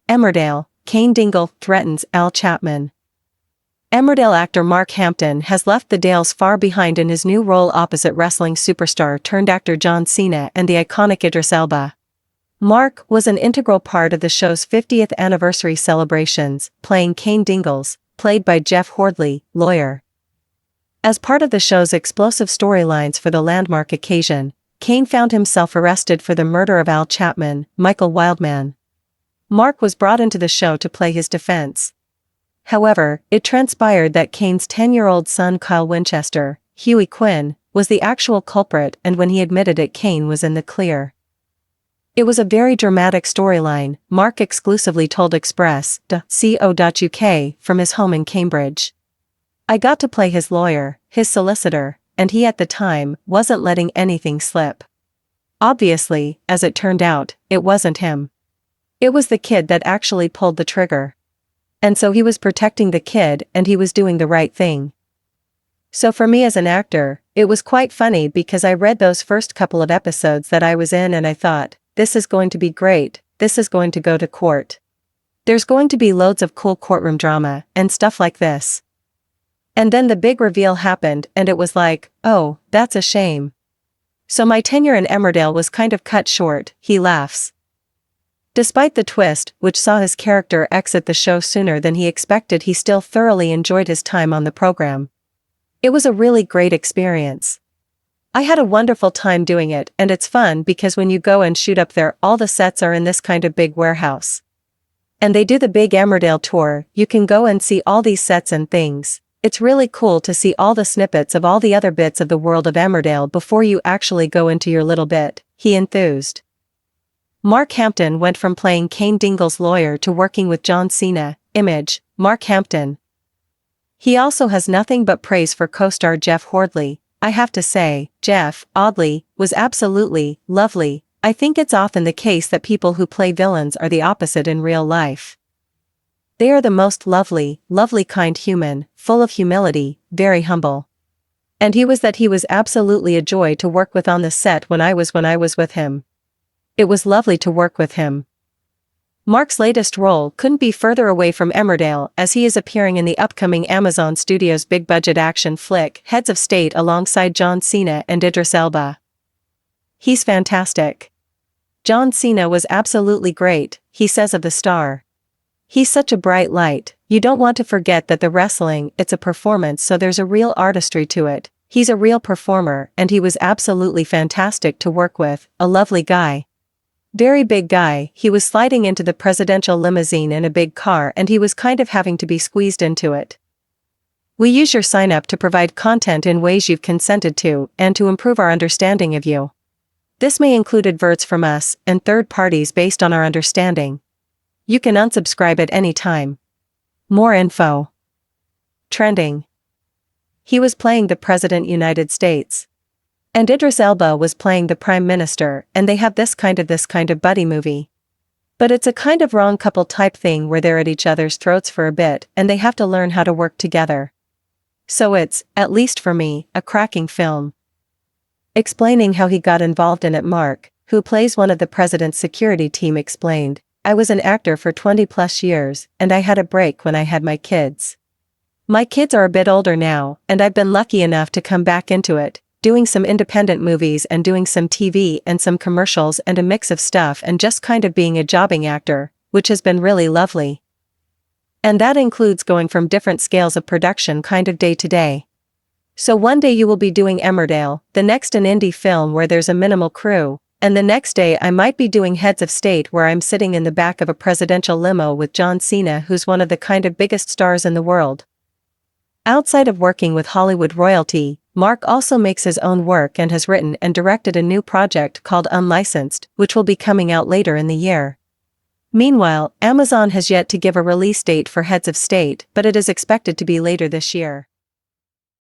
Emmerdale, Kane Dingle threatens Al Chapman. Emmerdale actor Mark Hampton has left the Dales far behind in his new role opposite wrestling superstar turned actor John Cena and the iconic Idris Elba. Mark was an integral part of the show's 50th anniversary celebrations, playing Kane Dingles, played by Jeff Hordley, lawyer. As part of the show's explosive storylines for the landmark occasion, Kane found himself arrested for the murder of Al Chapman, Michael Wildman. Mark was brought into the show to play his defense. However, it transpired that Kane's 10-year-old son Kyle Winchester, Huey Quinn, was the actual culprit, and when he admitted it, Kane was in the clear. It was a very dramatic storyline, Mark exclusively told Express.co.uk from his home in Cambridge. I got to play his lawyer, his solicitor, and he at the time wasn't letting anything slip. Obviously, as it turned out, it wasn't him. It was the kid that actually pulled the trigger. And so he was protecting the kid and he was doing the right thing. So for me as an actor, it was quite funny because I read those first couple of episodes that I was in and I thought, this is going to be great, this is going to go to court. There's going to be loads of cool courtroom drama and stuff like this. And then the big reveal happened and it was like, oh, that's a shame. So my tenure in Emmerdale was kind of cut short, he laughs. Despite the twist, which saw his character exit the show sooner than he expected, he still thoroughly enjoyed his time on the program. It was a really great experience. I had a wonderful time doing it, and it's fun because when you go and shoot up there, all the sets are in this kind of big warehouse. And they do the big Emmerdale tour, you can go and see all these sets and things. It's really cool to see all the snippets of all the other bits of the world of Emmerdale before you actually go into your little bit, he enthused. Mark Hampton went from playing Kane Dingle's lawyer to working with John Cena, Image, Mark Hampton. He also has nothing but praise for co-star Jeff Hordley. I have to say, Jeff, oddly, was absolutely lovely. I think it's often the case that people who play villains are the opposite in real life. They are the most lovely, kind human, full of humility, very humble. And he was absolutely a joy to work with on the set when I was with him. It was lovely to work with him. Mark's latest role couldn't be further away from Emmerdale as he is appearing in the upcoming Amazon Studios big-budget action flick Heads of State alongside John Cena and Idris Elba. He's fantastic. John Cena was absolutely great, he says of the star. He's such a bright light, you don't want to forget that the wrestling, it's a performance, so there's a real artistry to it. He's a real performer and he was absolutely fantastic to work with, a lovely guy. Very big guy, he was sliding into the presidential limousine in a big car and he was kind of having to be squeezed into it. We use your sign-up to provide content in ways you've consented to and to improve our understanding of you. This may include adverts from us and third parties based on our understanding. You can unsubscribe at any time. More info. Trending. He was playing the President United States. And Idris Elba was playing the Prime Minister, and they have this kind of buddy movie. But it's a kind of wrong couple type thing where they're at each other's throats for a bit and they have to learn how to work together. So it's, at least for me, a cracking film. Explaining how he got involved in it, Mark, who plays one of the president's security team, explained, I was an actor for 20+ years, and I had a break when I had my kids. My kids are a bit older now, and I've been lucky enough to come back into it, doing some independent movies and doing some TV and some commercials and a mix of stuff and just kind of being a jobbing actor, which has been really lovely. And that includes going from different scales of production kind of day to day. So one day you will be doing Emmerdale, the next an indie film where there's a minimal crew, and the next day I might be doing Heads of State where I'm sitting in the back of a presidential limo with John Cena, who's one of the kind of biggest stars in the world. Outside of working with Hollywood royalty, Mark also makes his own work and has written and directed a new project called Unlicensed, which will be coming out later in the year. Meanwhile, Amazon has yet to give a release date for Heads of State, but it is expected to be later this year.